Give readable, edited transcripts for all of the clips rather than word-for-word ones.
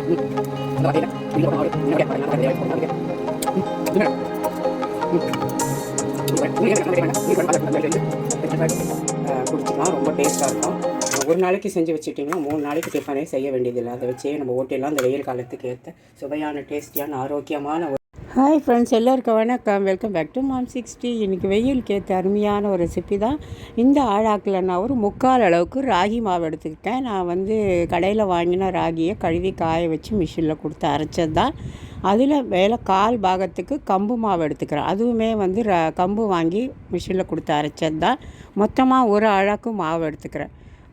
குடிச்சிக்கலாம். ரொம்ப டேஸ்ட்டாக இருக்கும். ஒரு நாளைக்கு செஞ்சு வச்சுட்டிங்கன்னா 3 நாளைக்கு டிஃபனே செய்ய வேண்டியதில்லை. அதை வச்சே நம்ம ஓட்டிடலாம். அந்த வெயில் காலத்துக்கு ஏற்ற சுவையான டேஸ்டியான ஆரோக்கியமான ஹாய் ஃப்ரெண்ட்ஸ், எல்லோருக்கும் வணக்கம். Welcome back to mom 60. இன்றைக்கி வெயிலுக்கு ஏற்ற அருமையான ஒரு ரெசிபி தான். இந்த ஆழாக்கில் நான் ஒரு 3/4 அளவுக்கு ராகி மாவு எடுத்துக்கிட்டேன். நான் வந்து கடையில் வாங்கின ராகியை கழுவி காய வச்சு மிஷினில் கொடுத்து அரைச்சது தான். அதில் மேலே 1/4 பாகத்துக்கு கம்பு மாவு எடுத்துக்கிறேன். அதுவுமே வந்து கம்பு வாங்கி மிஷினில் கொடுத்து அரைச்சது தான். மொத்தமாக ஒரு அழாக்கு மாவு எடுத்துக்கிறேன்.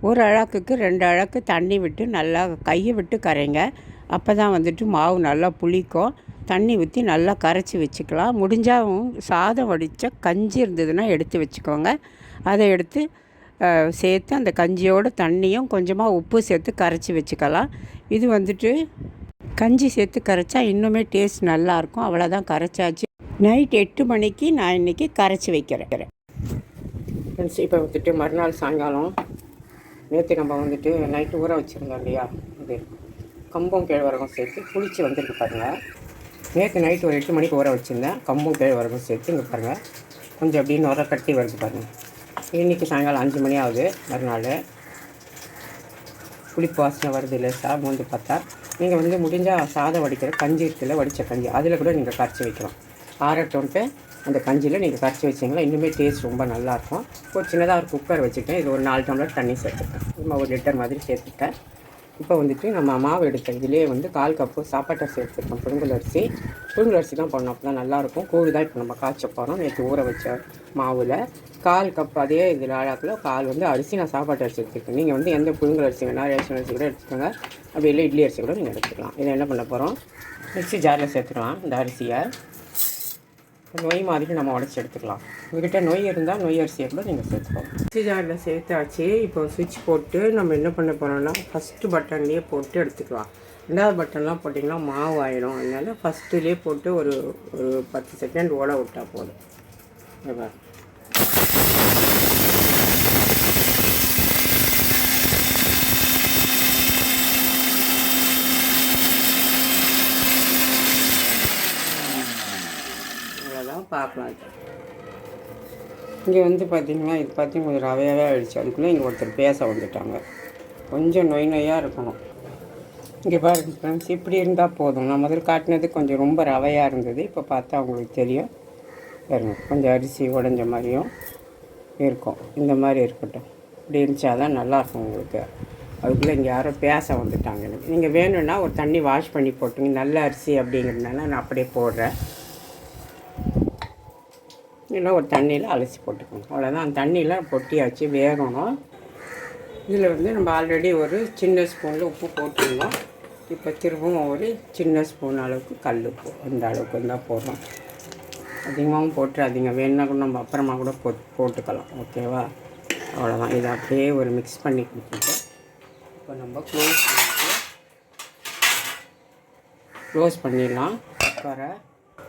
ஒரு அழாக்குக்கு 2 அழாக்கு தண்ணி விட்டு நல்லா கையை விட்டு கரைங்க. அப்போ தான் வந்துட்டு மாவு நல்லா புளிக்கும். தண்ணி ஊற்றி நல்லா கரைச்சி வச்சுக்கலாம். முடிஞ்சால் சாதம் வடித்த கஞ்சி இருந்ததுன்னா எடுத்து வச்சுக்கோங்க. அதை எடுத்து சேர்த்து அந்த கஞ்சியோட தண்ணியும் கொஞ்சமாக உப்பு சேர்த்து கரைச்சி வச்சுக்கலாம். இது வந்துட்டு கஞ்சி சேர்த்து கரைச்சா இன்னுமே டேஸ்ட் நல்லாயிருக்கும். அவ்வளோதான், கரைச்சாச்சு. நைட் 8 மணிக்கு நான் இன்றைக்கி கரைச்சி வைக்கிறேன். இப்போ வந்துட்டு மறுநாள் சாயங்காலம் நேற்று நம்ம வந்துட்டு நைட்டு ஊற வச்சுருந்தோம் இல்லையா, இது கம்பம் கேழ்வரகம் சேர்த்து புளிச்சு வந்துருக்கு பாருங்கள். நேற்று நைட்டு ஒரு 8 மணிக்கு ஊற வச்சுருந்தேன். கம்பம் கேழ்வரகம் சேர்த்து இங்கே பாருங்கள் கொஞ்சம் அப்படின்னு உர கட்டி வருது பாருங்கள். இன்றைக்கி சாயங்காலம் 5 மணி ஆகுது. மறுநாள் புளிப்பு வாசனை வருது இல்லை சார் மூந்து பார்த்தா. நீங்கள் வந்து முடிஞ்சால் சாதம் வடிக்கிற கஞ்சி இருக்குல்ல, வடித்த கஞ்சி, அதில் கூட நீங்கள் கரைச்சி வைக்கலாம். ஆறட்டோன்ட்டு அந்த கஞ்சியில் நீங்கள் கரைச்சி வச்சிங்களா இன்னுமே டேஸ்ட் ரொம்ப நல்லாயிருக்கும். ஒரு சின்னதாக ஒரு குக்கர் வச்சுருக்கேன். இது ஒரு 4 டம்ளர் தண்ணி சேர்த்துட்டேன். நம்ம 1 லிட்டர் மாதிரி சேர்த்துட்டேன். இப்போ வந்துட்டு நம்ம மாவு எடுத்த இதிலே வந்து 1/4 கப்பு சாப்பாட்டு அரிசி எடுத்துருக்கோம். புழுங்கல் அரிசி தான் போடணும், அப்போ தான் நல்லாயிருக்கும். கூழ் தான் இப்போ நம்ம காய்ச்ச போகிறோம். நேற்று ஊற வச்ச மாவில் 1/4 கப் அதே இதில் ஆழாக்கில் 1/4 வந்து அரிசி, நான் சாப்பாட்டு அரிசி எடுத்துருக்கேன். நீங்கள் வந்து எந்த புழுங்கல் அரிசி வேணால் ரேஷன் அரிசி கூட எடுத்துக்கோங்க. அப்படி இல்லை இட்லி அரிசி கூட நீங்கள் எடுத்துக்கலாம். இதை என்ன பண்ண போகிறோம், மிக்ஸி ஜாரில் சேர்த்துக்கலாம். இந்த அரிசியை நொய் மாதிரி நம்ம உடச்சி எடுத்துக்கலாம். உங்கள்கிட்ட நொய் இருந்தால் நொய் அரிசியை கூட நீங்கள் சேர்த்துக்கலாம். மிக்ஸி ஜாரில் சேர்த்தாச்சு. இப்போ சுவிட்ச் போட்டு நம்ம என்ன பண்ண போகிறோம்னா ஃபஸ்ட்டு பட்டன்லேயே போட்டு எடுத்துக்கலாம். 2வது பட்டன்லாம் போட்டிங்கன்னா மாவு ஆயிடும். அதனால் ஃபஸ்ட்டுலேயே போட்டு ஒரு 10 செகண்ட் ஓட விட்டால் போதும். பார்க்கலாம். இங்கே வந்து பார்த்திங்கன்னா இது பார்த்திங்கன்னா கொஞ்சம் ரவையாகவே ஆகிடுச்சு. அதுக்குள்ளே இங்கே ஒருத்தர் பேச வந்துட்டாங்க. கொஞ்சம் நொய்யாக இருக்கணும். இங்கே பாருங்க ஃப்ரெண்ட்ஸ், இப்படி இருந்தால் போதும். நான் முதல்ல காட்டினது கொஞ்சம் ரொம்ப ரவையாக இருந்தது. இப்போ பார்த்தா அவங்களுக்கு தெரியும் பாருங்க, கொஞ்சம் அரிசி உடஞ்ச மாதிரியும் இருக்கும். இந்த மாதிரி இருக்கட்டும். இப்படி இருந்துச்சா தான் நல்லாயிருக்கும் உங்களுக்கு. அதுக்குள்ளே இங்கே யாரோ பேச வந்துட்டாங்க. எனக்கு நீங்கள் வேணும்னா ஒரு தண்ணி வாஷ் பண்ணி போட்டுங்க. நல்ல அரிசி அப்படிங்கிறதுனால நான் அப்படியே போடுறேன். இல்லை ஒரு தண்ணியில் அலசி போட்டுக்கணும். அவ்வளோதான். அந்த தண்ணியில் பொட்டியாச்சு, வேகணும். இதில் வந்து நம்ம ஆல்ரெடி ஒரு சின்ன ஸ்பூனில் உப்பு போட்டுருந்தோம். இப்போ திரும்பவும் ஒரு சின்ன ஸ்பூன் அளவுக்கு கல் உப்பு, அந்த அளவுக்கு இருந்தால் போடுறோம். அதிகமாகவும் போட்டுறாதீங்க. வேணுன்னா கூட நம்ம அப்புறமா கூட போட்டுக்கலாம். ஓகேவா? அவ்வளோதான். இதை அப்படியே ஒரு மிக்ஸ் பண்ணி கொடுத்துட்டு இப்போ நம்ம க்ளோஸ் பண்ணிடலாம் குக்கரை.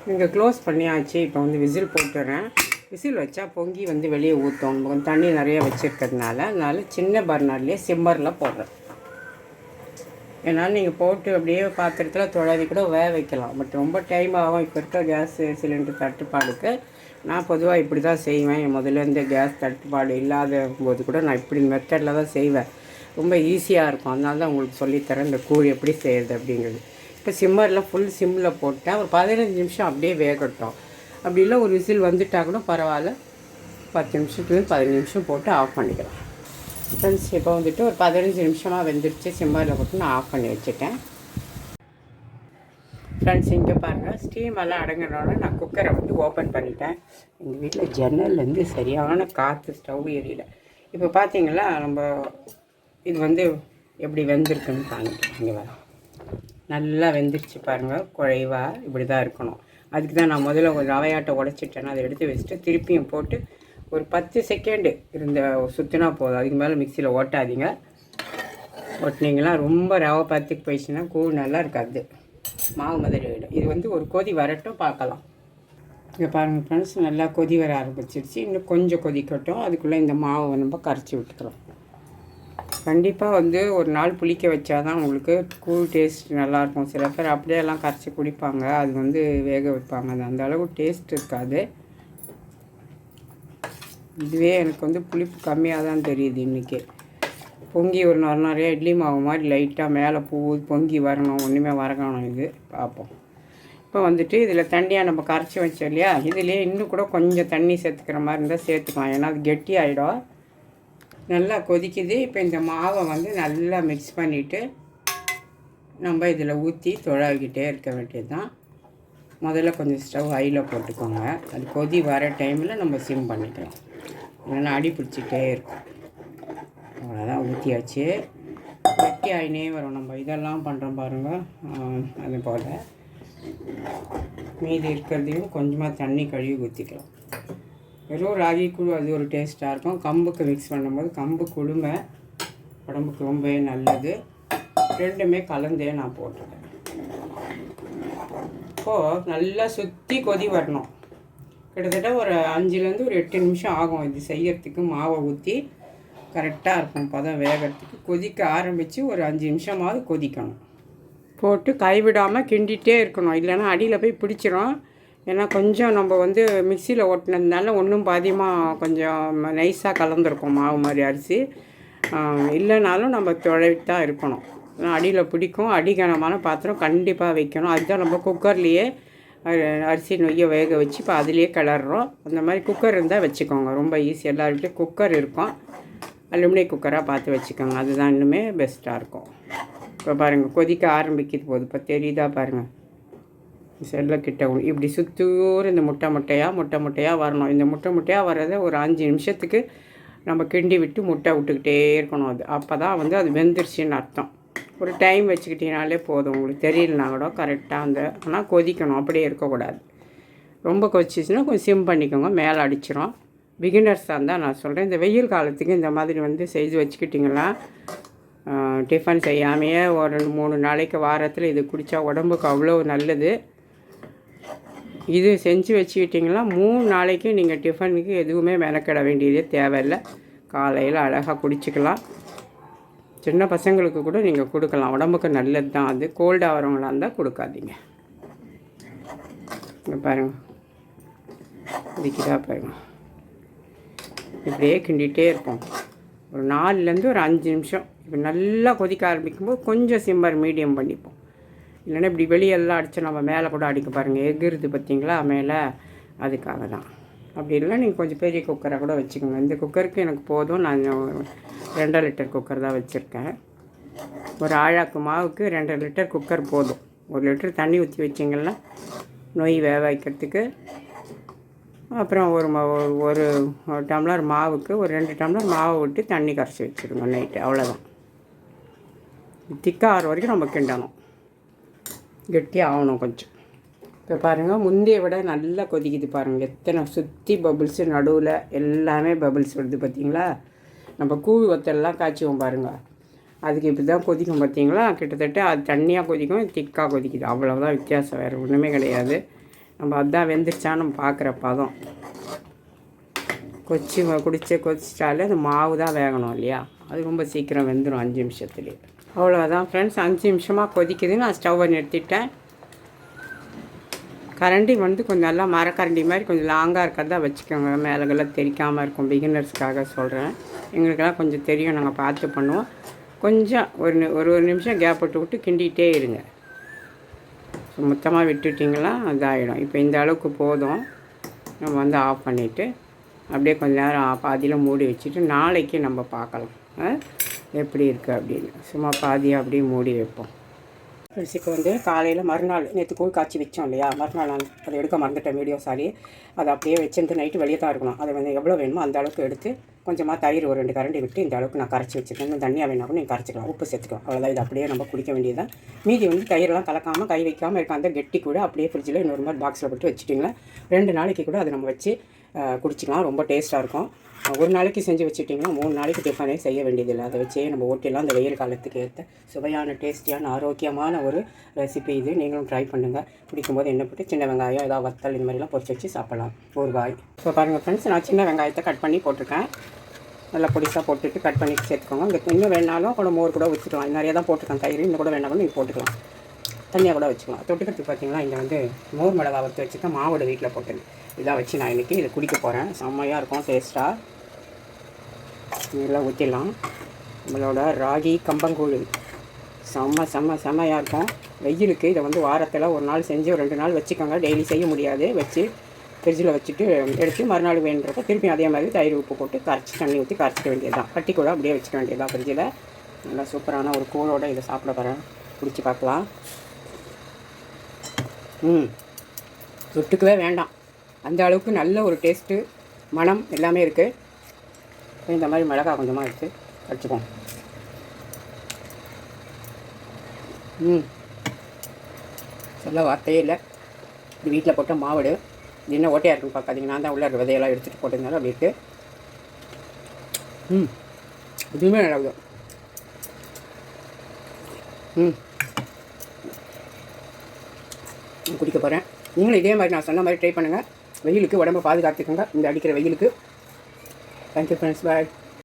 நீங்கள் க்ளோஸ் பண்ணியாச்சு. இப்போ வந்து விசில் போட்டுறேன். விசில் வச்சா பொங்கி வந்து வெளியே ஊற்றும். நம்ம தண்ணி நிறைய வச்சுருக்கிறதுனால அதனால் சின்ன பர்னர்லேயே சிம்மரில் போடுறேன். ஏன்னால் நீங்கள் போட்டு அப்படியே பாத்திரத்தில் தொழவி கூட வேக வைக்கலாம். பட் ரொம்ப டைம் ஆகும். இப்போ இருக்க கேஸ் சிலிண்டர் தட்டுப்பாடுக்கு நான் பொதுவாக இப்படி தான் செய்வேன். முதல்ல இந்த கேஸ் தட்டுப்பாடு இல்லாத போது கூட நான் இப்படி மெத்தடில் தான் செய்வேன். ரொம்ப ஈஸியாக இருக்கும். அதனால தான் உங்களுக்கு சொல்லித்தரேன் இந்த கூழ் எப்படி செய்கிறது அப்படிங்கிறது. இப்போ சிம்மரில் ஃபுல் சிம்மில் போட்டேன். ஒரு 15 நிமிஷம் அப்படியே வேகட்டும். அப்படி இல்லை ஒரு விசில் வந்துட்டால் கூட பரவாயில்ல. 10 நிமிஷத்துலேருந்து 15 நிமிஷம் போட்டு ஆஃப் பண்ணிக்கலாம். ஃப்ரெண்ட்ஸ், இப்போ வந்துட்டு ஒரு 15 நிமிஷமாக வெந்துருச்சு. சிம்மரில் போட்டு நான் ஆஃப் பண்ணி வச்சுட்டேன். ஃப்ரெண்ட்ஸ், இங்கே பாருங்கள், ஸ்டீம் எல்லாம் அடங்கினோட நான் குக்கரை வந்து ஓப்பன் பண்ணிட்டேன். எங்கள் வீட்டில் ஜன்னல்லேருந்து சரியான காற்று, ஸ்டவ் எரியல. இப்போ பார்த்தீங்களா, நம்ம இது வந்து எப்படி வெந்திருக்குன்னு காமிக்கிறேன். இங்கே வர நல்லா வெந்துருச்சு பாருங்கள். குழைவாக இப்படி தான் இருக்கணும். அதுக்கு தான் நான் முதல்ல ஒரு ரவையாட்டை உடச்சிட்டேன்னா அதை எடுத்து வச்சுட்டு திருப்பியும் போட்டு ஒரு 10 செகண்டு இருந்த சுற்றினா போதும். அதுக்கு மேலே மிக்சியில் ஓட்டாதீங்க. ஓட்டினீங்கன்னா ரொம்ப ரவை பத்துக்கு போயிடுச்சுன்னா கூழ் நல்லா இருக்காது, மாவு மாதிரி ஆகிடும். இது வந்து ஒரு கொதி வரட்டும், பார்க்கலாம். இங்கே பாருங்கள் ஃப்ரெண்ட்ஸ், நல்லா கொதி வர ஆரம்பிச்சிருச்சு. இன்னும் கொஞ்சம் கொதிக்கட்டும். அதுக்குள்ளே இந்த மாவை நம்ம கரைச்சி விட்டுக்கிறோம். கண்டிப்பாக வந்து ஒரு நாள் புளிக்க வச்சா தான் உங்களுக்கு கூழ் டேஸ்ட் நல்லாயிருக்கும். சில பேர் அப்படியே எல்லாம் கரைச்சி குடிப்பாங்க, அது வந்து வேக வைப்பாங்க, அது அந்த அளவு டேஸ்ட் இருக்காது. இதுவே எனக்கு வந்து புளிப்பு கம்மியாக தான் தெரியுது இன்றைக்கி. பொங்கி ஒரு நிறையா இட்லி மாவு மாதிரி லைட்டாக மேலே பொங்கி வரணும், ஒன்றுமே வரணும். இது பார்ப்போம். இப்போ வந்துட்டு இதில் தண்ணியாக நம்ம கரைச்சி வச்சோம் இல்லையா, இதுலேயே இன்னும் கூட கொஞ்சம் தண்ணி சேர்த்துக்கிற மாதிரி இருந்தால் சேர்த்துக்கலாம், ஏன்னா அது கெட்டி ஆகிடும். நல்லா கொதிக்குது. இப்போ இந்த மாவை வந்து நல்லா மிக்ஸ் பண்ணிவிட்டு நம்ம இதில் ஊற்றி தொழாவிக்கிட்டே இருக்க வேண்டியது தான். முதல்ல கொஞ்சம் ஸ்டவ் ஹையில் போட்டுக்கோங்க. அது கொதி வர டைமில் நம்ம சிம் பண்ணிக்கலாம், இல்லைன்னா அடி பிடிச்சிட்டே இருக்கும். அவ்வளோதான், ஊற்றியாச்சு. கெட்டி ஆகினே வரும். நம்ம இதெல்லாம் பண்ணுறோம் பாருங்கள், அது போல் மீதி இருக்கிறதையும் கொஞ்சமாக தண்ணி கழுவி ஊற்றிக்கலாம். வெறும் ராகி குழு அது ஒரு டேஸ்ட்டாக இருக்கும். கம்புக்கு மிக்ஸ் பண்ணும்போது கம்பு குழுமை உடம்புக்கு ரொம்பவே நல்லது. ரெண்டுமே கலந்தே நான் போட்டுட்டேன். இப்போது நல்லா சுற்றி கொதி வரணும். கிட்டத்தட்ட ஒரு 5லேருந்து ஒரு 8 நிமிஷம் ஆகும் இது செய்யறதுக்கு. மாவை ஊற்றி கரெக்டாக இருக்கும் பதம் வேகிறதுக்கு. கொதிக்க ஆரம்பித்து ஒரு 5 நிமிஷமாவது கொதிக்கணும். போட்டு கைவிடாமல் கிண்டிகிட்டே இருக்கணும், இல்லைன்னா அடியில் போய் பிடிச்சிரும். ஏன்னா கொஞ்சம் நம்ம வந்து மிக்சியில் ஓட்டினதுனால ஒன்றும் பாதியமாக கொஞ்சம் நைஸாக கலந்துருக்கும் மாவு மாதிரி அரிசி. இல்லைனாலும் நம்ம துழைத்தான் இருக்கணும், அடியில் பிடிக்கும். அடிகனமான பாத்திரம் கண்டிப்பாக வைக்கணும். அதுதான் நம்ம குக்கர்லேயே அரிசி நொய்யை வேக வச்சு இப்போ அதுலேயே கிளறோம். அந்த மாதிரி குக்கர் இருந்தால் வச்சுக்கோங்க, ரொம்ப ஈஸி. எல்லாருக்கிட்டையும் குக்கர் இருக்கும், அலுமினிய குக்கராக பார்த்து வச்சுக்கோங்க, அதுதான் இன்னுமே பெஸ்ட்டாக இருக்கும். இப்போ பாருங்கள் கொதிக்க ஆரம்பிக்கிது போது, இப்போ தெரியுதா பாருங்கள். செல்ல கிட்ட இப்படி சுத்தூர் இந்த முட்டையாக வரணும். இந்த முட்டையாக வர்றதை ஒரு 5 நிமிஷத்துக்கு நம்ம கிண்டி விட்டு விட்டுக்கிட்டே இருக்கணும். அது அப்போ தான் வந்து அது வெந்துருச்சுன்னு அர்த்தம். ஒரு டைம் வச்சுக்கிட்டீங்கனாலே போதும். உங்களுக்கு தெரியலனா கூட கரெக்டாக ஆனால் கொதிக்கணும், அப்படியே இருக்கக்கூடாது. ரொம்ப கொதிச்சிச்சுன்னா கொஞ்சம் சிம் பண்ணிக்கோங்க, மேலே அடிச்சிடும். பிகினர்ஸாக இருந்தால் நான் சொல்கிறேன், இந்த வெயில் காலத்துக்கு இந்த மாதிரி வந்து செய்து வச்சுக்கிட்டிங்களா, டிஃபன் செய்யாமையே ஒரு 3 நாளைக்கு வாரத்தில் இது குடித்தா உடம்புக்கு அவ்வளோ நல்லது. இது செஞ்சு வச்சுக்கிட்டிங்கன்னா 3 நாளைக்கு நீங்கள் டிஃபனுக்கு எதுவுமே மெனக்கிட வேண்டியதே தேவையில்லை. காலையில் அழகாக குடிச்சிக்கலாம். சின்ன பசங்களுக்கு கூட நீங்கள் கொடுக்கலாம், உடம்புக்கு நல்லது தான் அது. கோல்டாக வரவங்களாக இருந்தால் கொடுக்காதீங்க. இங்கே பாருங்கள் இதுக்குதான் பாருங்கள், இப்படியே கிண்டிகிட்டே இருப்போம் ஒரு 4லேருந்து ஒரு 5 நிமிஷம். இப்போ நல்லா கொதிக்க ஆரம்பிக்கும்போது கொஞ்சம் சிம்மர் மீடியம் பண்ணிப்போம், இல்லைன்னா இப்படி வெளியெல்லாம் அடித்து நம்ம மேலே கூட அடிக்க பாருங்கள், எகிருது பார்த்திங்களா மேலே, அதுக்காக தான். அப்படி இல்லை நீங்கள் கொஞ்சம் பெரிய குக்கரை கூட வச்சுக்கோங்க. இந்த குக்கருக்கு எனக்கு போதும், நான் 2 லிட்டர் குக்கர் தான் வச்சுருக்கேன். ஒரு ஆழாக்கு மாவுக்கு 2 லிட்டர் குக்கர் போதும். 1 லிட்டர் தண்ணி ஊற்றி வச்சிங்கன்னா நொய் வேக வைக்கிறதுக்கு. அப்புறம் ஒரு டம்ளர் மாவுக்கு ஒரு 2 டம்ளர் மாவை விட்டு தண்ணி கரைச்சி வச்சுருங்க நைட்டு, அவ்வளோதான். திக்காக ஆகிற வரைக்கும் நம்ம கிண்டணும், கெட்டி ஆகணும் கொஞ்சம். இப்போ பாருங்கள் முந்தைய விட நல்லா கொதிக்குது பாருங்கள், எத்தனை சுற்றி பபுள்ஸு, நடுவில் எல்லாமே பபுள்ஸ் வருது பார்த்திங்களா. நம்ம கூழ் வத்தெல்லாம் காய்ச்சுவோம் பாருங்கள், அதுக்கு இப்படி தான் கொதிக்கும் பார்த்திங்களா. கிட்டத்தட்ட அது தண்ணியாக கொதிக்கும், திக்காக கொதிக்குது, அவ்வளோதான் வித்தியாசம், வேறு ஒன்றுமே கிடையாது. நம்ம அதுதான் வெந்துருச்சான்னு நம்ம பார்க்குற பதம். கொதிச்சிட்டாலே அந்த மாவு தான் வேகணும் இல்லையா, அது ரொம்ப சீக்கிரம் வெந்துடும் 5 நிமிஷத்துலேயே. அவ்வளோதான் ஃப்ரெண்ட்ஸ், 5 நிமிஷமாக கொதிக்குது. நான் ஸ்டவ்வை நிறுத்திட்டேன். கரண்டி வந்து கொஞ்சம் நல்லா மரக்கரண்டி மாதிரி கொஞ்சம் லாங்காக இருக்கிறதா வச்சுக்கோங்க, மேலெல்லாம் தெரிக்காமல் இருக்கும். பிகினர்ஸ்க்காக சொல்கிறேன், எங்களுக்கெல்லாம் கொஞ்சம் தெரியும், நாங்கள் பார்த்து பண்ணுவோம். கொஞ்சம் ஒரு நிமிஷம் கேப் விட்டு கிண்டிகிட்டே இருங்க. மொத்தமாக விட்டுட்டிங்களா இதாகிடும். இப்போ இந்த அளவுக்கு போதும், நம்ம வந்து ஆஃப் பண்ணிவிட்டு அப்படியே கொஞ்சம் நேரம் பாதியில் மூடி வச்சுட்டு நாளைக்கு நம்ம பார்க்கலாம் எப்படி இருக்குது அப்படின்னு. சும்மா பாதியாக அப்படியே மூடி வைப்போம். அரிசிக்கு வந்து காலையில் மறுநாள் நேற்று கூழ் காய்ச்சி வச்சோம் இல்லையா, மறுநாள் நான் அதை எடுக்க மறந்துட்டேன் வீடியோ, சாரி. அதை அப்படியே வச்சுருந்து நைட்டு வெளியே தான் இருக்கணும். அதை வந்து எவ்வளோ வேணுமோ அந்த அளவுக்கு எடுத்து கொஞ்சமாக தயிர் ஒரு 2 கரண்டி விட்டு இந்த அளவுக்கு நான் கரைச்சி வச்சுருக்கேன். இன்னும் தண்ணியாக வேணா கூட நீங்கள் கரைச்சிக்கலாம், உப்பு சேர்த்துக்கலாம், அவ்வளோதான். இது அப்படியே நம்ம குடிக்க வேண்டியதான். மீதி வந்து தயிரெலாம் கலக்காமல் கை வைக்காமல் இருக்க அந்த கெட்டி கூட அப்படியே ஃப்ரிட்ஜில் இன்னொரு மாதிரி பாக்ஸில் போட்டு வச்சுட்டிங்களா 2 நாளைக்கு கூட அதை நம்ம வச்சு குடிச்சிக்கலாம், ரொம்ப டேஸ்ட்டாக இருக்கும். ஒரு நாளைக்கு செஞ்சு வச்சுட்டிங்கன்னா 3 நாளைக்கு டிஃபனே செய்ய வேண்டியதில்லை. அதை வச்சே நம்ம ஓட்டிலாம் அந்த வெயில் காலத்துக்கு ஏற்ற சுவையான டேஸ்டியான ஆரோக்கியமான ஒரு ரெசிபி இது. நீங்களும் ட்ரை பண்ணுங்கள். பிடிக்கும்போது எண்ணெய் போட்டு சின்ன வெங்காயம் ஏதாவது வத்தல் இந்த மாதிரிலாம் பொரிச்சு வச்சு சாப்பிட்லாம். ஒரு காய் இப்போ பாருங்கள் ஃப்ரெண்ட்ஸ், நான் சின்ன வெங்காயத்தை கட் பண்ணி போட்டிருக்கேன். நல்லா பொடிசாக போட்டுட்டு கட் பண்ணி சேர்த்துக்கோங்க. இங்கே இன்னும் வேணாலும் கூட மோர் கூட வச்சுக்கலாம். நிறைய தான் போட்டுருக்கேன் தயிர், இன்னும் கூட வேணாலும் நீங்கள் போட்டுக்கலாம். தனியாக கூட வச்சுக்கலாம். தொட்டுக்கிறதுக்கு பார்த்தீங்கன்னா இங்கே வந்து மோர் மிளகா வறுத்து வச்சுருக்கேன். மாவோட வீட்டில் போட்டது இதாக வச்சு நான் இன்றைக்கி இதை குடிக்க போகிறேன். செம்மையாக இருக்கும் டேஸ்ட்டாக. இதெல்லாம் ஊற்றிடலாம். நம்மளோட ராகி கம்பங்கூழ் செம்மையாக இருக்கும். வெயிலுக்கு இதை வந்து வாரத்தில் ஒரு நாள் செஞ்சு ஒரு 2 நாள் வச்சுக்கோங்க. டெய்லி செய்ய முடியாது. வச்சு ஃப்ரிட்ஜில் வச்சுட்டு எடுத்து மறுநாள் வேணுன்றப்ப திருப்பி அதே மாதிரி தயிர் உப்பு போட்டு கரைச்சி தண்ணி ஊற்றி கரைச்சிக்க வேண்டியது தான். கட்டி கூட அப்படியே வச்சுக்க வேண்டியது தான் ஃப்ரிட்ஜில். நல்லா சூப்பரான ஒரு கூழோடு இதை சாப்பிட போகிறேன். குடிச்சு பார்க்கலாம். தொட்டுக்கவே வேண்டாம், அந்த அளவுக்கு நல்ல ஒரு டேஸ்ட்டு, மனம் எல்லாமே இருக்குது. இந்த மாதிரி மிளகாய் கொஞ்சமாக எடுத்து வச்சுப்போம். சொல்ல வார்த்தையே இல்லை. இது வீட்டில் போட்ட மாவடு. இது என்ன ஓட்டையாக இருக்குன்னு பார்க்காதீங்க. நான் தான் உள்ள இருக்க விதையெல்லாம் எடுத்துகிட்டு போட்டிருந்தாலும் அப்படி இருக்குது. இதுவுமே நல்லா குடிக்க போகிறேன். நீங்களும் இதே மாதிரி நான் சொன்ன மாதிரி ட்ரை பண்ணுங்கள். வெயிலுக்கு உடம்பை பாதுகாத்துக்கோங்க இந்த அடிக்கிற வெயிலுக்கு. தேங்க்யூ ஃப்ரெண்ட்ஸ், பாய்.